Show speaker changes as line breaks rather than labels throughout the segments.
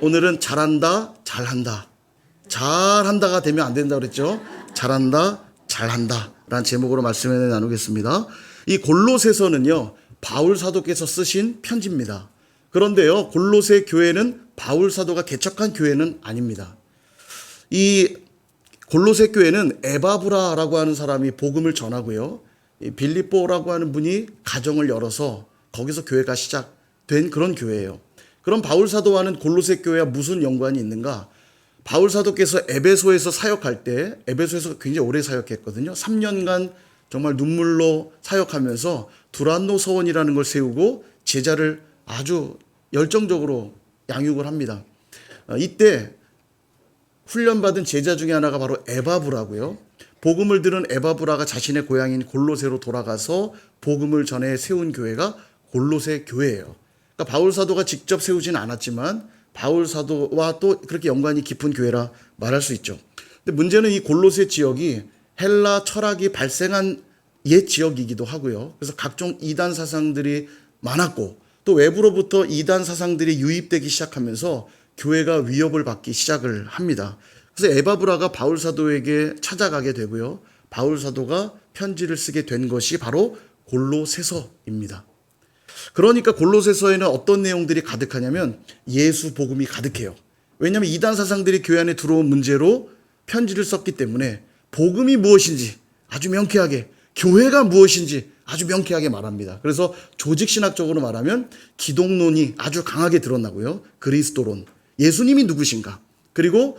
오늘은 잘한다, 잘한다. 잘한다가 되면 안 된다고 그랬죠. 잘한다, 잘한다 라는 제목으로 말씀을 나누겠습니다. 이 골로새서는요, 바울 사도께서 쓰신 편지입니다. 그런데요, 골로새 교회는 바울 사도가 개척한 교회는 아닙니다. 이 골로새 교회는 에바브라라고 하는 사람이 복음을 전하고요, 이 빌립보라고 하는 분이 가정을 열어서 거기서 교회가 시작된 그런 교회예요. 그럼 바울 사도와는 골로새 교회와 무슨 연관이 있는가? 바울 사도께서 에베소에서 사역할 때, 에베소에서 굉장히 오래 사역했거든요. 3년간 정말 눈물로 사역하면서 두란노 서원이라는 걸 세우고 제자를 아주 열정적으로 양육을 합니다. 이때 훈련받은 제자 중에 하나가 바로 에바브라고요. 복음을 들은 에바브라가 자신의 고향인 골로새로 돌아가서 복음을 전해 세운 교회가 골로새 교회예요. 그러니까 바울 사도가 직접 세우지는 않았지만 바울 사도와 또 그렇게 연관이 깊은 교회라 말할 수 있죠. 근데 문제는 이 골로새 지역이 헬라 철학이 발생한 옛 지역이기도 하고요. 그래서 각종 이단 사상들이 많았고 또 외부로부터 이단 사상들이 유입되기 시작하면서 교회가 위협을 받기 시작을 합니다. 그래서 에바브라가 바울 사도에게 찾아가게 되고요. 바울 사도가 편지를 쓰게 된 것이 바로 골로새서입니다. 그러니까 골로새서에는 어떤 내용들이 가득하냐면 예수 복음이 가득해요. 왜냐하면 이단 사상들이 교회 안에 들어온 문제로 편지를 썼기 때문에 복음이 무엇인지 아주 명쾌하게, 교회가 무엇인지 아주 명쾌하게 말합니다. 그래서 조직신학적으로 말하면 기독론이 아주 강하게 드러나고요. 그리스도론, 예수님이 누구신가, 그리고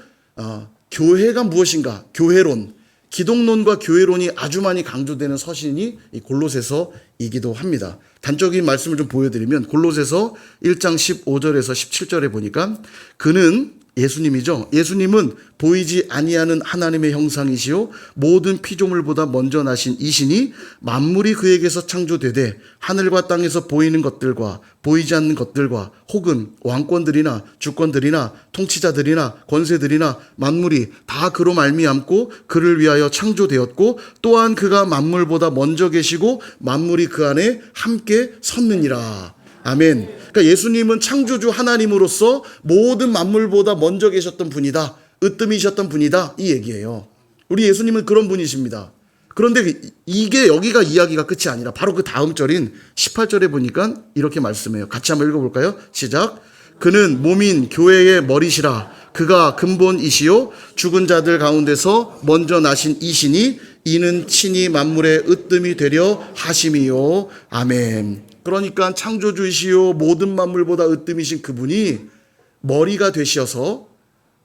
교회가 무엇인가, 교회론, 기독론과 교회론이 아주 많이 강조되는 서신이 이 골로새서이기도 합니다. 단적인 말씀을 좀 보여드리면 골로새서 1장 15절에서 17절에 보니까 그는 예수님이죠. 예수님은 보이지 아니하는 하나님의 형상이시요 모든 피조물보다 먼저 나신 이시니 만물이 그에게서 창조되되 하늘과 땅에서 보이는 것들과 보이지 않는 것들과 혹은 왕권들이나 주권들이나 통치자들이나 권세들이나 만물이 다 그로 말미암고 그를 위하여 창조되었고 또한 그가 만물보다 먼저 계시고 만물이 그 안에 함께 섰느니라. 아멘. 그러니까 예수님은 창조주 하나님으로서 모든 만물보다 먼저 계셨던 분이다. 으뜸이셨던 분이다. 이 얘기예요. 우리 예수님은 그런 분이십니다. 그런데 이게 여기가 이야기가 끝이 아니라 바로 그 다음 절인 18절에 보니까 이렇게 말씀해요. 같이 한번 읽어볼까요? 시작. 그는 몸인 교회의 머리시라. 그가 근본이시요 죽은 자들 가운데서 먼저 나신 이시니 이는 친히 만물의 으뜸이 되려 하심이요. 아멘. 그러니까 창조주이시요 모든 만물보다 으뜸이신 그분이 머리가 되셔서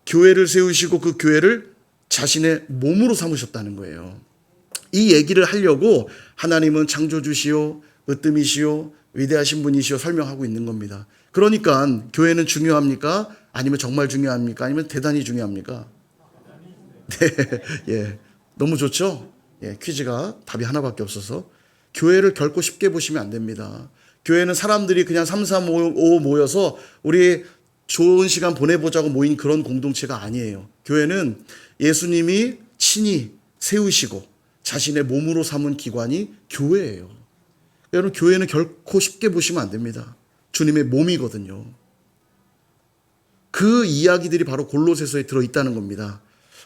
교회를 세우시고 그 교회를 자신의 몸으로 삼으셨다는 거예요. 이 얘기를 하려고 하나님은 창조주시요 으뜸이시요 위대하신 분이시요 설명하고 있는 겁니다. 그러니까 교회는 중요합니까? 아니면 정말 중요합니까? 아니면 대단히 중요합니까? 네, 예, 너무 좋죠? 예, 퀴즈가 답이 하나밖에 없어서 교회를 결코 쉽게 보시면 안 됩니다. 교회는 사람들이 그냥 3, 4, 5 모여서 우리 좋은 시간 보내보자고 모인 그런 공동체가 아니에요. 교회는 예수님이 친히 세우시고 자신의 몸으로 삼은 기관이 교회예요. 여러분, 교회는 결코 쉽게 보시면 안 됩니다. 주님의 몸이거든요. 그 이야기들이 바로 골로새서에 들어있다는 겁니다.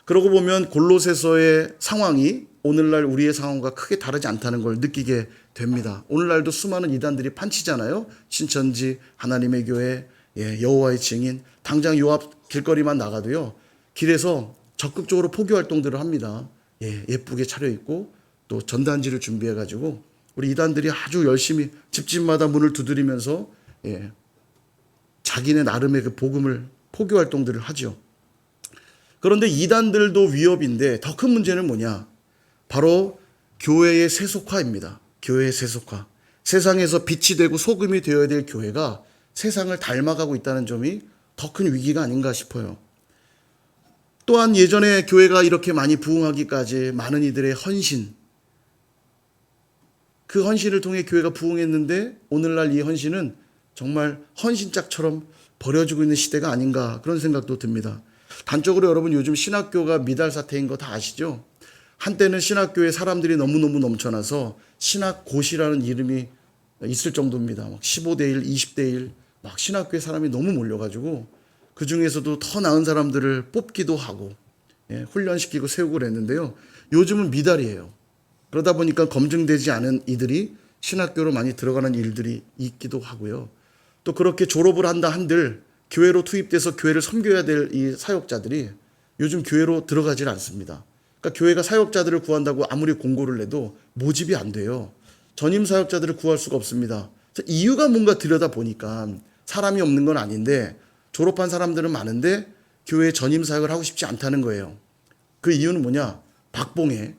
그러고 보면 골로새서의 상황이 오늘날 우리의 상황과 크게 다르지 않다는 걸 느끼게 됩니다. 오늘날도 수많은 이단들이 판치잖아요. 신천지, 하나님의 교회, 여호와의 증인. 당장 요 앞 길거리만 나가도요, 길에서 적극적으로 포교 활동들을 합니다. 예쁘게 차려입고 또 전단지를 준비해가지고 우리 이단들이 아주 열심히 집집마다 문을 두드리면서 자기네 나름의 그 복음을 포교 활동들을 하죠. 그런데 이단들도 위협인데 더 큰 문제는 뭐냐? 바로 교회의 세속화입니다. 교회의 세속화. 세상에서 빛이 되고 소금이 되어야 될 교회가 세상을 닮아가고 있다는 점이 더 큰 위기가 아닌가 싶어요. 또한 예전에 교회가 이렇게 많이 부흥하기까지 많은 이들의 헌신, 그 헌신을 통해 교회가 부흥했는데 오늘날 이 헌신은 정말 헌신짝처럼 버려지고 있는 시대가 아닌가 그런 생각도 듭니다. 단적으로 여러분 요즘 신학교가 미달 사태인 거 다 아시죠? 한때는 신학교에 사람들이 너무너무 넘쳐나서 신학고시라는 이름이 있을 정도입니다. 막 15대 1, 20대 1, 막 신학교에 사람이 너무 몰려가지고 그 중에서도 더 나은 사람들을 뽑기도 하고 훈련시키고 세우고 그랬는데요. 요즘은 미달이에요. 그러다 보니까 검증되지 않은 이들이 신학교로 많이 들어가는 일들이 있기도 하고요. 또 그렇게 졸업을 한다 한들 교회로 투입돼서 교회를 섬겨야 될 이 사역자들이 요즘 교회로 들어가질 않습니다. 그러니까 교회가 사역자들을 구한다고 아무리 공고를 내도 모집이 안 돼요. 전임 사역자들을 구할 수가 없습니다. 이유가 뭔가 들여다보니까 사람이 없는 건 아닌데 졸업한 사람들은 많은데 교회 전임 사역을 하고 싶지 않다는 거예요. 그 이유는 뭐냐? 박봉에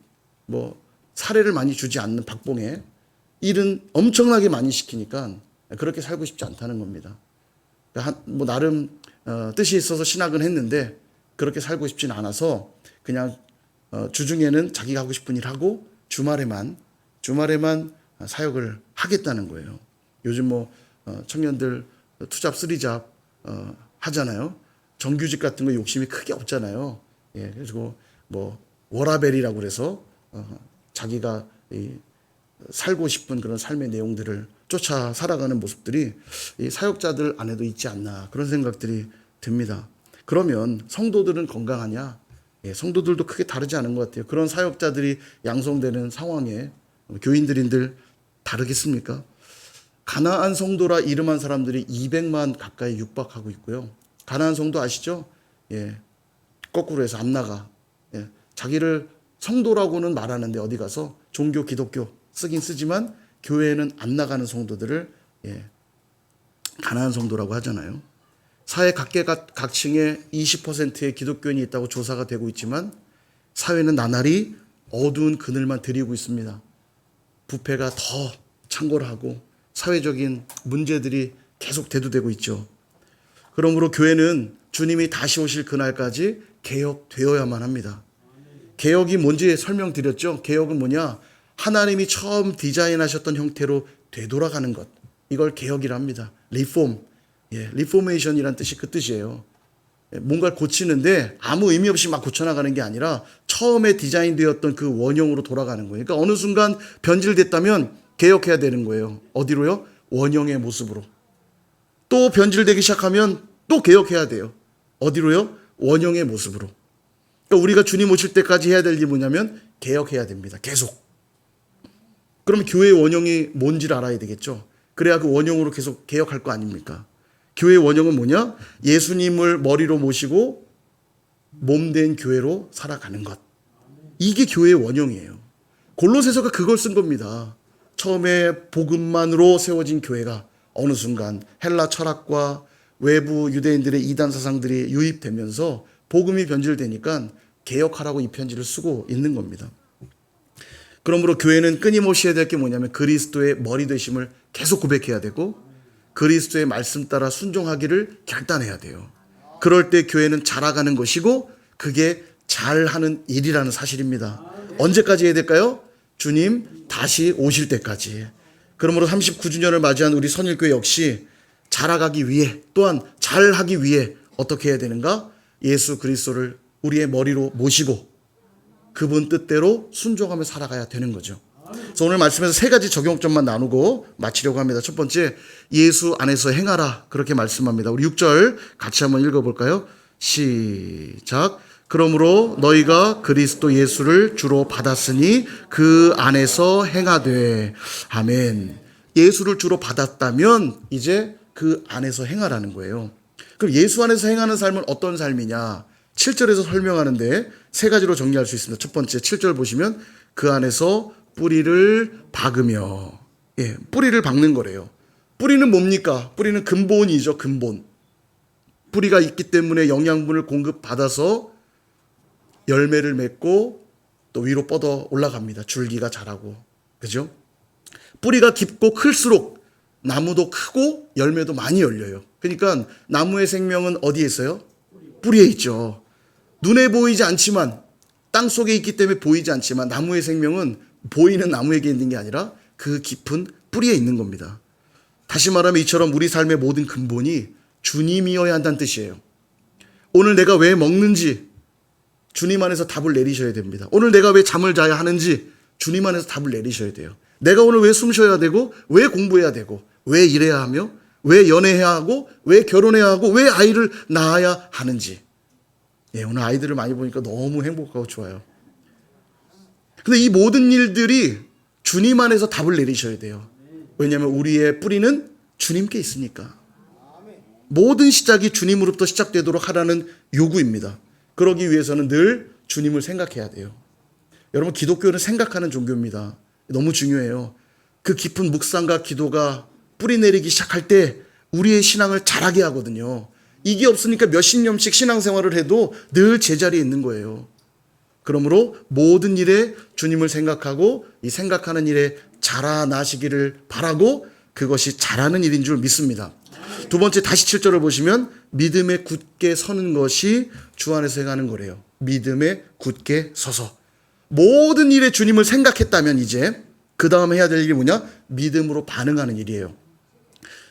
사례를 많이 주지 않는 박봉에 일은 엄청나게 많이 시키니까 그렇게 살고 싶지 않다는 겁니다. 나름 뜻이 있어서 신학은 했는데 그렇게 살고 싶진 않아서 그냥 주중에는 자기가 하고 싶은 일 하고 주말에만 사역을 하겠다는 거예요. 요즘 청년들 투잡 쓰리잡 하잖아요. 정규직 같은 거 욕심이 크게 없잖아요. 그리고 워라벨이라고 그래서 자기가 살고 싶은 그런 삶의 내용들을 쫓아 살아가는 모습들이 이 사역자들 안에도 있지 않나 그런 생각들이 듭니다. 그러면 성도들은 건강하냐? 성도들도 크게 다르지 않은 것 같아요. 그런 사역자들이 양성되는 상황에 교인들인들 다르겠습니까? 가나안 성도라 이름한 사람들이 200만 가까이 육박하고 있고요. 가나안 성도 아시죠? 거꾸로 해서 안 나가. 자기를 성도라고는 말하는데 어디 가서 종교 기독교 쓰긴 쓰지만 교회에는 안 나가는 성도들을 가나안 성도라고 하잖아요. 사회 각계각층에 20%의 기독교인이 있다고 조사가 되고 있지만 사회는 나날이 어두운 그늘만 드리고 있습니다. 부패가 더 창궐하고 사회적인 문제들이 계속 대두되고 있죠. 그러므로 교회는 주님이 다시 오실 그날까지 개혁되어야만 합니다. 개혁이 뭔지 설명드렸죠. 개혁은 뭐냐? 하나님이 처음 디자인하셨던 형태로 되돌아가는 것. 이걸 개혁이라 합니다. 리포메이션이란 뜻이 그 뜻이에요. 뭔가를 고치는데 아무 의미 없이 막 고쳐나가는 게 아니라 처음에 디자인되었던 그 원형으로 돌아가는 거예요. 그러니까 어느 순간 변질됐다면 개혁해야 되는 거예요. 어디로요? 원형의 모습으로. 또 변질되기 시작하면 또 개혁해야 돼요. 어디로요? 원형의 모습으로. 그러니까 우리가 주님 오실 때까지 해야 될 일이 뭐냐면 개혁해야 됩니다. 계속. 그럼 교회의 원형이 뭔지를 알아야 되겠죠. 그래야 그 원형으로 계속 개혁할 거 아닙니까? 교회의 원형은 뭐냐? 예수님을 머리로 모시고 몸된 교회로 살아가는 것. 이게 교회의 원형이에요. 골로새서가 그걸 쓴 겁니다. 처음에 복음만으로 세워진 교회가 어느 순간 헬라 철학과 외부 유대인들의 이단 사상들이 유입되면서 복음이 변질되니까 개혁하라고 이 편지를 쓰고 있는 겁니다. 그러므로 교회는 끊임없이 해야 될 게 뭐냐면 그리스도의 머리 되심을 계속 고백해야 되고 그리스도의 말씀 따라 순종하기를 결단해야 돼요. 그럴 때 교회는 자라가는 것이고 그게 잘하는 일이라는 사실입니다. 언제까지 해야 될까요? 주님 다시 오실 때까지. 그러므로 39주년을 맞이한 우리 선일교회 역시 자라가기 위해 또한 잘하기 위해 어떻게 해야 되는가? 예수 그리스도를 우리의 머리로 모시고 그분 뜻대로 순종하며 살아가야 되는 거죠. 그래서 오늘 말씀에서 세 가지 적용점만 나누고 마치려고 합니다. 첫 번째, 예수 안에서 행하라 그렇게 말씀합니다. 우리 6절 같이 한번 읽어볼까요? 시작. 그러므로 너희가 그리스도 예수를 주로 받았으니 그 안에서 행하되. 아멘. 예수를 주로 받았다면 이제 그 안에서 행하라는 거예요. 그럼 예수 안에서 행하는 삶은 어떤 삶이냐? 7절에서 설명하는데 세 가지로 정리할 수 있습니다. 첫 번째 7절 보시면 그 안에서 뿌리를 박으며. 뿌리를 박는 거래요. 뿌리는 뭡니까? 뿌리는 근본이죠. 근본. 뿌리가 있기 때문에 영양분을 공급받아서 열매를 맺고 또 위로 뻗어 올라갑니다. 줄기가 자라고. 그죠? 뿌리가 깊고 클수록 나무도 크고 열매도 많이 열려요. 그러니까 나무의 생명은 어디에 있어요? 뿌리에 있죠. 눈에 보이지 않지만 땅 속에 있기 때문에 보이지 않지만 나무의 생명은 보이는 나무에게 있는 게 아니라 그 깊은 뿌리에 있는 겁니다. 다시 말하면 이처럼 우리 삶의 모든 근본이 주님이어야 한다는 뜻이에요. 오늘 내가 왜 먹는지 주님 안에서 답을 내리셔야 됩니다. 오늘 내가 왜 잠을 자야 하는지 주님 안에서 답을 내리셔야 돼요. 내가 오늘 왜 숨 쉬어야 되고 왜 공부해야 되고 왜 일해야 하며 왜 연애해야 하고, 왜 결혼해야 하고, 왜 아이를 낳아야 하는지. 예, 오늘 아이들을 많이 보니까 너무 행복하고 좋아요. 근데 이 모든 일들이 주님 안에서 답을 내리셔야 돼요. 왜냐하면 우리의 뿌리는 주님께 있으니까. 모든 시작이 주님으로부터 시작되도록 하라는 요구입니다. 그러기 위해서는 늘 주님을 생각해야 돼요. 여러분, 기독교는 생각하는 종교입니다. 너무 중요해요. 그 깊은 묵상과 기도가 뿌리 내리기 시작할 때 우리의 신앙을 자라게 하거든요. 이게 없으니까 몇십 년씩 신앙생활을 해도 늘 제자리에 있는 거예요. 그러므로 모든 일에 주님을 생각하고 이 생각하는 일에 자라나시기를 바라고 그것이 잘하는 일인 줄 믿습니다. 두 번째, 다시 7절을 보시면 믿음에 굳게 서는 것이 주 안에서 행하는 거래요. 믿음에 굳게 서서. 모든 일에 주님을 생각했다면 이제 그 다음에 해야 될 일이 뭐냐? 믿음으로 반응하는 일이에요.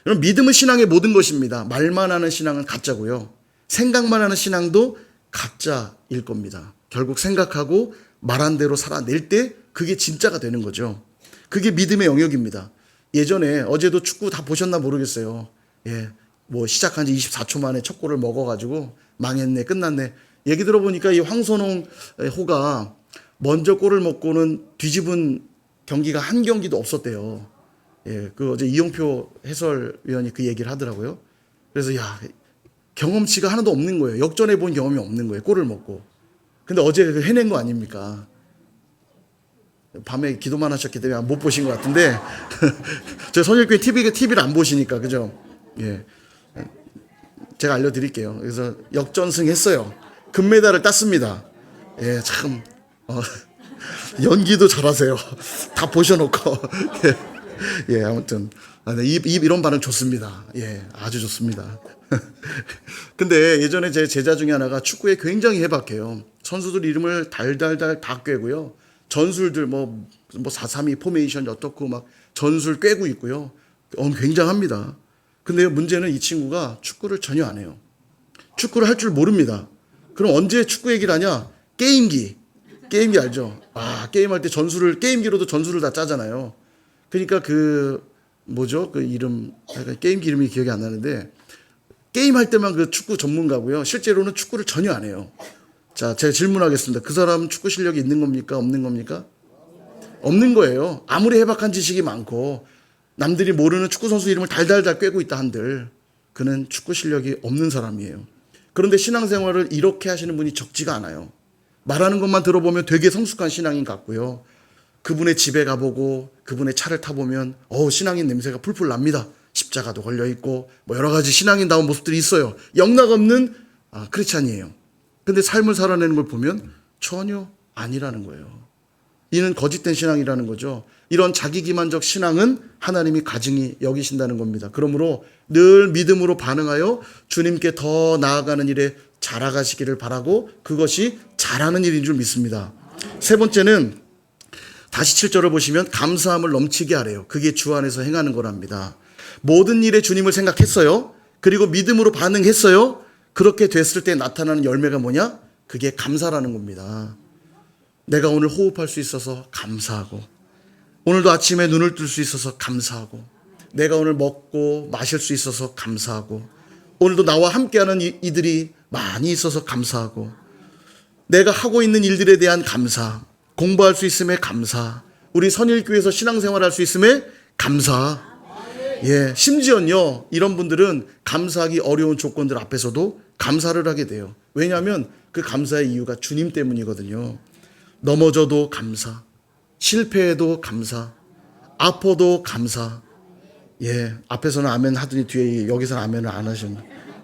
여러분, 믿음은 신앙의 모든 것입니다. 말만 하는 신앙은 가짜고요. 생각만 하는 신앙도 가짜일 겁니다. 결국 생각하고 말한 대로 살아낼 때 그게 진짜가 되는 거죠. 그게 믿음의 영역입니다. 예전에 어제도 축구 다 보셨나 모르겠어요. 예, 뭐 시작한 지 24초 만에 첫 골을 먹어가지고 망했네, 끝났네. 얘기 들어보니까 이 황선홍 호가 먼저 골을 먹고는 뒤집은 경기가 한 경기도 없었대요. 예, 그 어제 이용표 해설위원이 그 얘기를 하더라고요. 그래서 야, 경험치가 하나도 없는 거예요. 역전해 본 경험이 없는 거예요. 골을 먹고. 근데 어제 해낸 거 아닙니까? 밤에 기도만 하셨기 때문에 못 보신 것 같은데 저 선일교회 TV를 안 보시니까, 그죠? 예, 제가 알려드릴게요. 그래서 역전승 했어요. 금메달을 땄습니다. 예, 참 연기도 잘하세요. 다 보셔놓고. 예, 아무튼 이런 반응 좋습니다. 예, 아주 좋습니다. 근데 예전에 제 제자 중에 하나가 축구에 굉장히 해박해요. 선수들 이름을 달달달 다 꿰고요. 전술들 뭐 4-3-2 포메이션 어떻고 막 전술 꿰고 있고요. 굉장합니다. 근데 문제는 이 친구가 축구를 전혀 안 해요. 축구를 할 줄 모릅니다. 그럼 언제 축구 얘기를 하냐? 게임기 알죠? 아, 게임할 때 게임기로도 전술을 다 짜잖아요. 그러니까 그 이름, 게임기 이름이 기억이 안 나는데, 게임할 때만 그 축구 전문가고요. 실제로는 축구를 전혀 안 해요. 자, 제가 질문하겠습니다. 그 사람 축구 실력이 있는 겁니까? 없는 겁니까? 없는 거예요. 아무리 해박한 지식이 많고 남들이 모르는 축구 선수 이름을 달달달 꿰고 있다 한들 그는 축구 실력이 없는 사람이에요. 그런데 신앙생활을 이렇게 하시는 분이 적지가 않아요. 말하는 것만 들어보면 되게 성숙한 신앙인 같고요. 그분의 집에 가보고 그분의 차를 타보면 신앙인 냄새가 풀풀 납니다. 십자가도 걸려있고 뭐 여러 가지 신앙인다운 모습들이 있어요. 영락없는 크리스찬이에요. 근데 삶을 살아내는 걸 보면 전혀 아니라는 거예요. 이는 거짓된 신앙이라는 거죠. 이런 자기기만적 신앙은 하나님이 가증히 여기신다는 겁니다. 그러므로 늘 믿음으로 반응하여 주님께 더 나아가는 일에 자라가시기를 바라고 그것이 잘하는 일인 줄 믿습니다. 세 번째는 다시 7절을 보시면 감사함을 넘치게 하래요. 그게 주 안에서 행하는 거랍니다. 모든 일에 주님을 생각했어요. 그리고 믿음으로 반응했어요. 그렇게 됐을 때 나타나는 열매가 뭐냐? 그게 감사라는 겁니다. 내가 오늘 호흡할 수 있어서 감사하고, 오늘도 아침에 눈을 뜰 수 있어서 감사하고, 내가 오늘 먹고 마실 수 있어서 감사하고, 오늘도 나와 함께하는 이들이 많이 있어서 감사하고, 내가 하고 있는 일들에 대한 감사, 공부할 수 있음에 감사, 우리 선일교회에서 신앙생활할 수 있음에 감사. 예, 심지어는요, 이런 분들은 감사하기 어려운 조건들 앞에서도 감사를 하게 돼요. 왜냐하면 그 감사의 이유가 주님 때문이거든요. 넘어져도 감사, 실패해도 감사, 아파도 감사. 예, 앞에서는 아멘 하더니 뒤에 여기서는 아멘을 안 하셨네.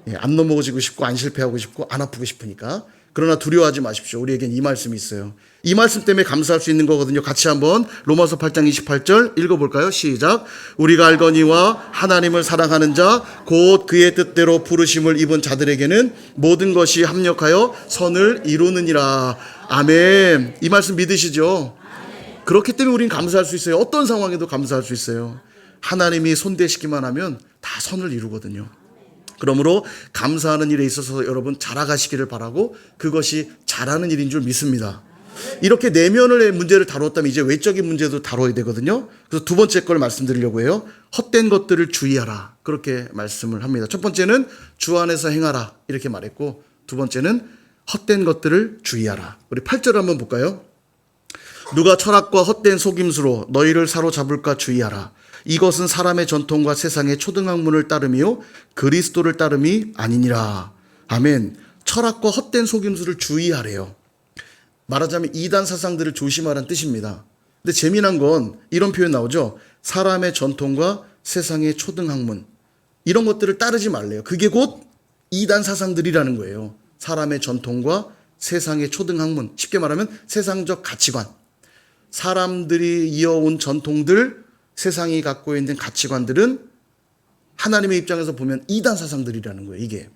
예, 안 넘어지고 싶고 안 실패하고 싶고 안 아프고 싶으니까. 그러나 두려워하지 마십시오. 우리에겐 이 말씀이 있어요. 이 말씀 때문에 감사할 수 있는 거거든요. 같이 한번 로마서 8장 28절 읽어볼까요? 시작. 우리가 알거니와 하나님을 사랑하는 자 곧 그의 뜻대로 부르심을 입은 자들에게는 모든 것이 합력하여 선을 이루느니라. 아멘. 이 말씀 믿으시죠? 그렇기 때문에 우리는 감사할 수 있어요. 어떤 상황에도 감사할 수 있어요. 하나님이 손대시기만 하면 다 선을 이루거든요. 그러므로 감사하는 일에 있어서 여러분 자라가시기를 바라고 그것이 잘하는 일인 줄 믿습니다. 이렇게 내면의 문제를 다뤘다면 이제 외적인 문제도 다뤄야 되거든요. 그래서 두 번째 걸 말씀드리려고 해요. 헛된 것들을 주의하라. 그렇게 말씀을 합니다. 첫 번째는 주 안에서 행하라. 이렇게 말했고, 두 번째는 헛된 것들을 주의하라. 우리 8절 한번 볼까요? 누가 철학과 헛된 속임수로 너희를 사로잡을까 주의하라. 이것은 사람의 전통과 세상의 초등학문을 따름이요 그리스도를 따름이 아니니라. 아멘. 철학과 헛된 속임수를 주의하래요. 말하자면 이단 사상들을 조심하라는 뜻입니다. 근데 재미난 건 이런 표현 나오죠. 사람의 전통과 세상의 초등학문. 이런 것들을 따르지 말래요. 그게 곧 이단 사상들이라는 거예요. 사람의 전통과 세상의 초등학문. 쉽게 말하면 세상적 가치관. 사람들이 이어온 전통들, 세상이 갖고 있는 가치관들은 하나님의 입장에서 보면 이단 사상들이라는 거예요. 이게.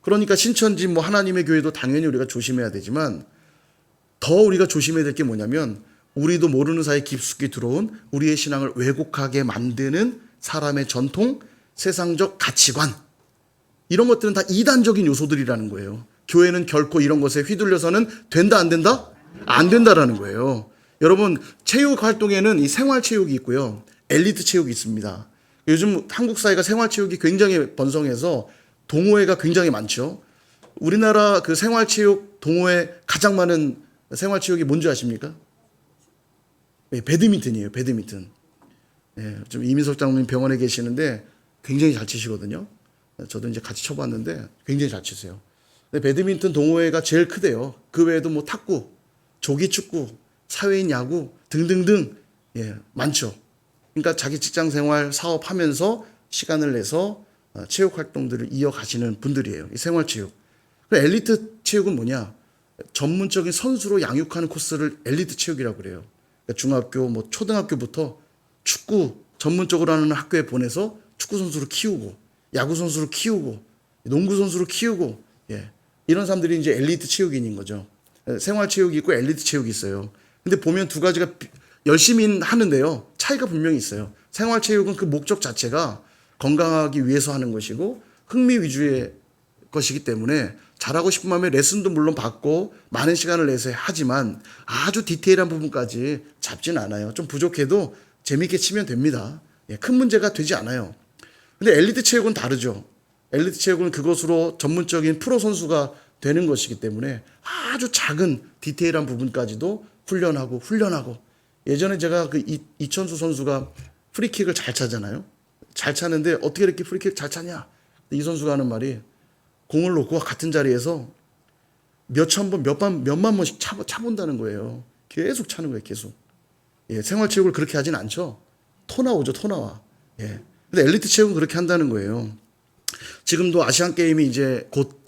그러니까 신천지 하나님의 교회도 당연히 우리가 조심해야 되지만 더 우리가 조심해야 될 게 뭐냐면 우리도 모르는 사이에 깊숙이 들어온 우리의 신앙을 왜곡하게 만드는 사람의 전통, 세상적 가치관. 이런 것들은 다 이단적인 요소들이라는 거예요. 교회는 결코 이런 것에 휘둘려서는 된다, 안 된다? 안 된다라는 거예요. 여러분, 체육 활동에는 이 생활체육이 있고요. 엘리트 체육이 있습니다. 요즘 한국 사회가 생활체육이 굉장히 번성해서 동호회가 굉장히 많죠. 우리나라 그 생활체육 동호회 가장 많은 생활체육이 뭔지 아십니까? 네, 배드민턴이에요. 배드민턴. 네, 좀 이민석 장로님 병원에 계시는데 굉장히 잘 치시거든요. 저도 이제 같이 쳐봤는데 굉장히 잘 치세요. 근데 배드민턴 동호회가 제일 크대요. 그 외에도 탁구, 조기축구, 사회인 야구 등등등 많죠. 그러니까 자기 직장 생활 사업하면서 시간을 내서 체육 활동들을 이어가시는 분들이에요. 이 생활체육. 엘리트 체육은 뭐냐? 전문적인 선수로 양육하는 코스를 엘리트 체육이라고 그래요. 그러니까 중학교, 초등학교부터 축구 전문적으로 하는 학교에 보내서 축구 선수를 키우고, 야구 선수를 키우고, 농구 선수를 키우고, 이런 사람들이 이제 엘리트 체육인인 거죠. 생활 체육이 있고 엘리트 체육이 있어요. 근데 보면 두 가지가 열심히 하는데요. 차이가 분명히 있어요. 생활 체육은 그 목적 자체가 건강하기 위해서 하는 것이고 흥미 위주의 것이기 때문에 잘하고 싶은 마음에 레슨도 물론 받고 많은 시간을 내서 하지만 아주 디테일한 부분까지 잡지는 않아요. 좀 부족해도 재밌게 치면 됩니다. 큰 문제가 되지 않아요. 근데 엘리트 체육은 다르죠. 엘리트 체육은 그것으로 전문적인 프로 선수가 되는 것이기 때문에 아주 작은 디테일한 부분까지도 훈련하고 예전에 제가 그 이천수 선수가 프리킥을 잘 차잖아요. 잘 차는데 어떻게 이렇게 프리킥 잘 차냐? 이 선수가 하는 말이 공을 놓고 같은 자리에서 몇천 번, 몇만 번씩 차본다는 거예요. 계속 차는 거예요, 계속. 생활체육을 그렇게 하진 않죠. 토 나오죠, 토 나와. 근데 엘리트 체육은 그렇게 한다는 거예요. 지금도 아시안 게임이 이제 곧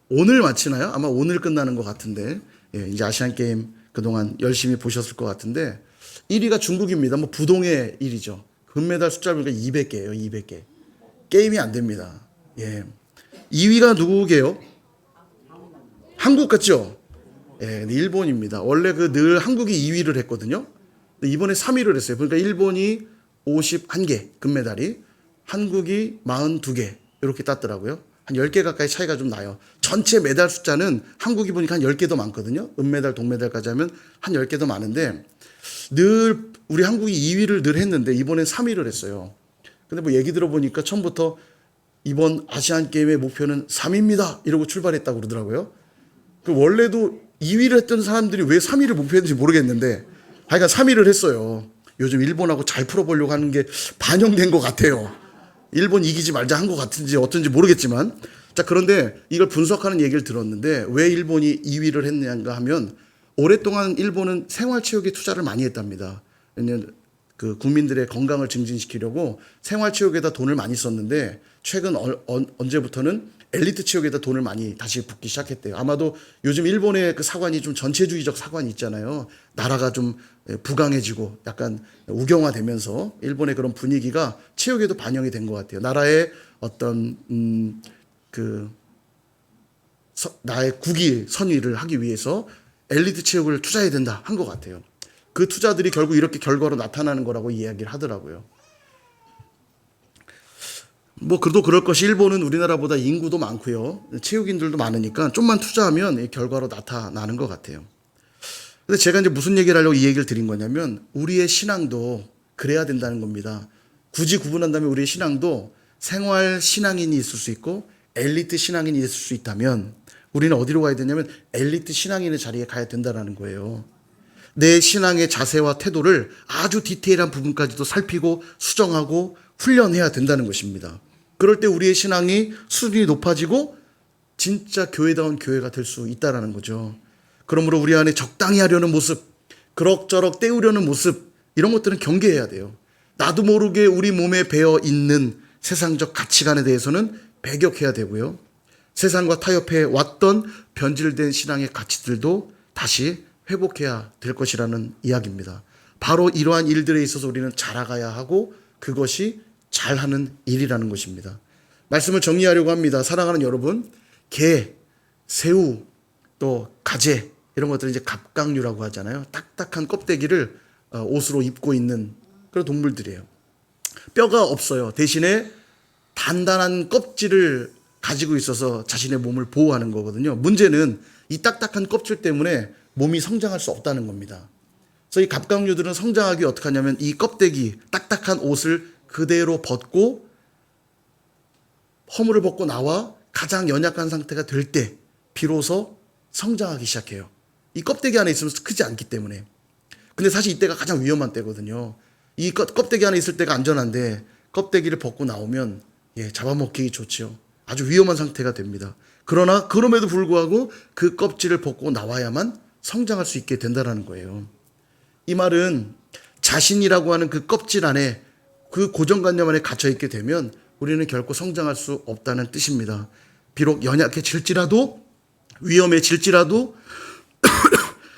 오늘 마치나요? 아마 오늘 끝나는 것 같은데 이제 아시안 게임 그동안 열심히 보셨을 것 같은데 1위가 중국입니다. 부동의 1위죠. 금메달 숫자를 보니까 200개예요. 200개. 게임이 안 됩니다. 2위가 누구게요? 한국 같죠? 일본입니다. 원래 늘 한국이 2위를 했거든요. 이번에 3위를 했어요. 그러니까 일본이 51개 금메달이, 한국이 42개 이렇게 땄더라고요. 한 10개 가까이 차이가 좀 나요. 전체 메달 숫자는 한국이 보니까 한 10개 더 많거든요. 은메달, 동메달까지 하면 한 10개 더 많은데 늘 우리 한국이 2위를 늘 했는데 이번엔 3위를 했어요. 근데 얘기 들어보니까 처음부터 이번 아시안 게임의 목표는 3위입니다. 이러고 출발했다고 그러더라고요. 원래도 2위를 했던 사람들이 왜 3위를 목표했는지 모르겠는데 하여간 3위를 했어요. 요즘 일본하고 잘 풀어보려고 하는 게 반영된 것 같아요. 일본 이기지 말자 한 것 같은지 어떤지 모르겠지만 자, 그런데 이걸 분석하는 얘기를 들었는데 왜 일본이 2위를 했는가 하면 오랫동안 일본은 생활체육에 투자를 많이 했답니다. 왜냐하면 그 국민들의 건강을 증진시키려고 생활체육에다 돈을 많이 썼는데 최근 언제부터는 엘리트 체육에다 돈을 많이 다시 붓기 시작했대요. 아마도 요즘 일본의 그 사관이 좀 전체주의적 사관이 있잖아요. 나라가 좀 부강해지고 약간 우경화되면서 일본의 그런 분위기가 체육에도 반영이 된 것 같아요. 나라의 어떤 나의 국위 선위를 하기 위해서 엘리트 체육을 투자해야 된다 한 것 같아요. 그 투자들이 결국 이렇게 결과로 나타나는 거라고 이야기를 하더라고요. 그래도 그럴 것이 일본은 우리나라보다 인구도 많고요. 체육인들도 많으니까 좀만 투자하면 결과로 나타나는 것 같아요. 근데 제가 이제 무슨 얘기를 하려고 이 얘기를 드린 거냐면 우리의 신앙도 그래야 된다는 겁니다. 굳이 구분한다면 우리의 신앙도 생활 신앙인이 있을 수 있고 엘리트 신앙인이 있을 수 있다면 우리는 어디로 가야 되냐면 엘리트 신앙인의 자리에 가야 된다는 거예요. 내 신앙의 자세와 태도를 아주 디테일한 부분까지도 살피고 수정하고 훈련해야 된다는 것입니다. 그럴 때 우리의 신앙이 수준이 높아지고 진짜 교회다운 교회가 될 수 있다는 거죠. 그러므로 우리 안에 적당히 하려는 모습, 그럭저럭 때우려는 모습, 이런 것들은 경계해야 돼요. 나도 모르게 우리 몸에 배어 있는 세상적 가치관에 대해서는 배격해야 되고요. 세상과 타협해 왔던 변질된 신앙의 가치들도 다시 회복해야 될 것이라는 이야기입니다. 바로 이러한 일들에 있어서 우리는 자라가야 하고 그것이 잘하는 일이라는 것입니다. 말씀을 정리하려고 합니다. 사랑하는 여러분, 게, 새우, 또 가재 이런 것들은 이제 갑각류라고 하잖아요. 딱딱한 껍데기를 옷으로 입고 있는 그런 동물들이에요. 뼈가 없어요. 대신에 단단한 껍질을 가지고 있어서 자신의 몸을 보호하는 거거든요. 문제는 이 딱딱한 껍질 때문에 몸이 성장할 수 없다는 겁니다. 그래서 이 갑각류들은 성장하기 어떻게 하냐면 이 껍데기, 딱딱한 옷을 그대로 벗고 허물을 벗고 나와 가장 연약한 상태가 될 때 비로소 성장하기 시작해요. 이 껍데기 안에 있으면 크지 않기 때문에. 근데 사실 이때가 가장 위험한 때거든요. 이 껍데기 안에 있을 때가 안전한데 껍데기를 벗고 나오면 잡아먹기 좋죠. 아주 위험한 상태가 됩니다. 그러나 그럼에도 불구하고 그 껍질을 벗고 나와야만 성장할 수 있게 된다는 거예요. 이 말은 자신이라고 하는 그 껍질 안에 그 고정관념 안에 갇혀있게 되면 우리는 결코 성장할 수 없다는 뜻입니다. 비록 연약해질지라도 위험해질지라도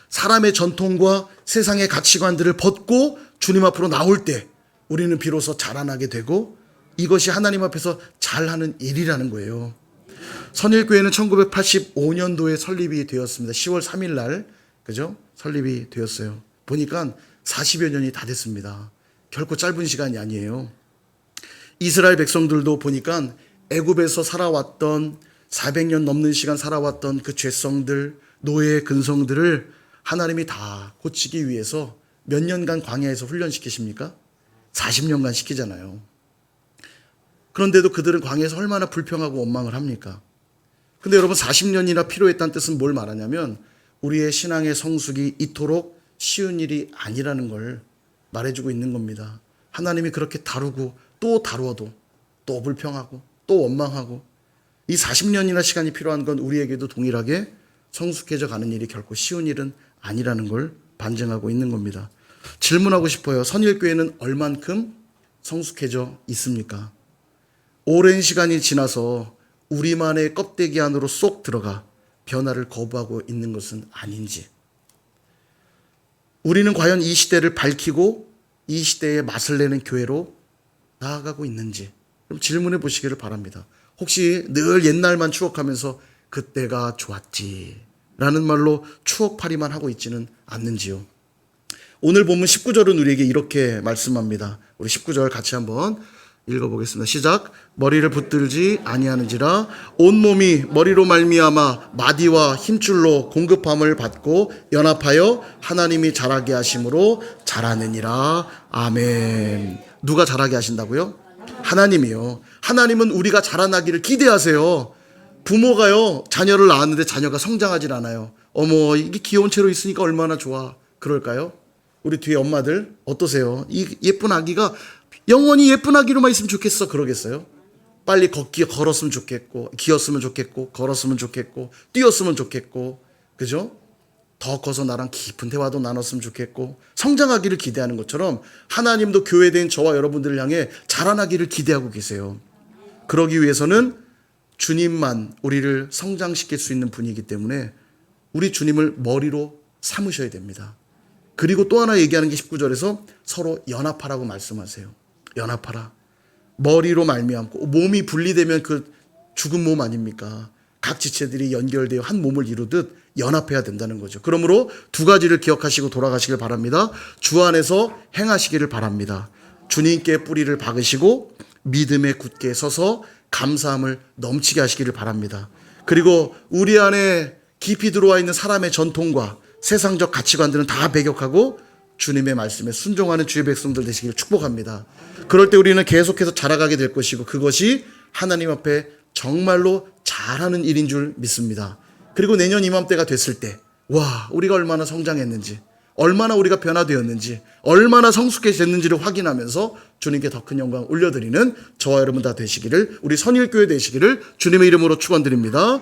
사람의 전통과 세상의 가치관들을 벗고 주님 앞으로 나올 때 우리는 비로소 자라나게 되고 이것이 하나님 앞에서 잘하는 일이라는 거예요. 선일교회는 1985년도에 설립이 되었습니다. 10월 3일 날 그죠? 설립이 되었어요. 보니까 40여 년이 다 됐습니다. 결코 짧은 시간이 아니에요. 이스라엘 백성들도 보니까 애굽에서 살아왔던 400년 넘는 시간 살아왔던 그 죄성들, 노예의 근성들을 하나님이 다 고치기 위해서 몇 년간 광야에서 훈련시키십니까? 40년간 시키잖아요. 그런데도 그들은 광야에서 얼마나 불평하고 원망을 합니까? 근데 여러분 40년이나 필요했다는 뜻은 뭘 말하냐면 우리의 신앙의 성숙이 이토록 쉬운 일이 아니라는 걸 말해주고 있는 겁니다. 하나님이 그렇게 다루고 또 다루어도 또 불평하고 또 원망하고 이 40년이나 시간이 필요한 건 우리에게도 동일하게 성숙해져 가는 일이 결코 쉬운 일은 아니라는 걸 반증하고 있는 겁니다. 질문하고 싶어요. 선일교회는 얼만큼 성숙해져 있습니까? 오랜 시간이 지나서 우리만의 껍데기 안으로 쏙 들어가 변화를 거부하고 있는 것은 아닌지, 우리는 과연 이 시대를 밝히고 이 시대의 맛을 내는 교회로 나아가고 있는지 좀 질문해 보시기를 바랍니다. 혹시 늘 옛날만 추억하면서 그때가 좋았지 라는 말로 추억팔이만 하고 있지는 않는지요. 오늘 본문 19절은 우리에게 이렇게 말씀합니다. 우리 19절 같이 한번 읽어보겠습니다. 시작. 머리를 붙들지 아니하는지라 온몸이 머리로 말미암아 마디와 힘줄로 공급함을 받고 연합하여 하나님이 자라게 하심으로 자라느니라. 아멘. 누가 자라게 하신다고요? 하나님이요. 하나님은 우리가 자라나기를 기대하세요. 부모가요 자녀를 낳았는데 자녀가 성장하질 않아요. 어머 이게 귀여운 채로 있으니까 얼마나 좋아. 그럴까요? 우리 뒤에 엄마들 어떠세요? 이 예쁜 아기가 영원히 예쁜 아기로만 있으면 좋겠어. 그러겠어요? 빨리 걸었으면 좋겠고, 기었으면 좋겠고, 걸었으면 좋겠고, 뛰었으면 좋겠고, 그죠? 더 커서 나랑 깊은 대화도 나눴으면 좋겠고, 성장하기를 기대하는 것처럼 하나님도 교회된 저와 여러분들을 향해 자라나기를 기대하고 계세요. 그러기 위해서는 주님만 우리를 성장시킬 수 있는 분이기 때문에 우리 주님을 머리로 삼으셔야 됩니다. 그리고 또 하나 얘기하는 게 19절에서 서로 연합하라고 말씀하세요. 연합하라. 머리로 말미암고 몸이 분리되면 그 죽은 몸 아닙니까? 각 지체들이 연결되어 한 몸을 이루듯 연합해야 된다는 거죠. 그러므로 두 가지를 기억하시고 돌아가시길 바랍니다. 주 안에서 행하시기를 바랍니다. 주님께 뿌리를 박으시고 믿음에 굳게 서서 감사함을 넘치게 하시기를 바랍니다. 그리고 우리 안에 깊이 들어와 있는 사람의 전통과 세상적 가치관들은 다 배격하고 주님의 말씀에 순종하는 주의 백성들 되시기를 축복합니다. 그럴 때 우리는 계속해서 자라가게 될 것이고 그것이 하나님 앞에 정말로 잘하는 일인 줄 믿습니다. 그리고 내년 이맘때가 됐을 때 와, 우리가 얼마나 성장했는지, 얼마나 우리가 변화되었는지, 얼마나 성숙해졌는지를 확인하면서 주님께 더 큰 영광 올려드리는 저와 여러분 다 되시기를, 우리 선일교회 되시기를 주님의 이름으로 축원드립니다.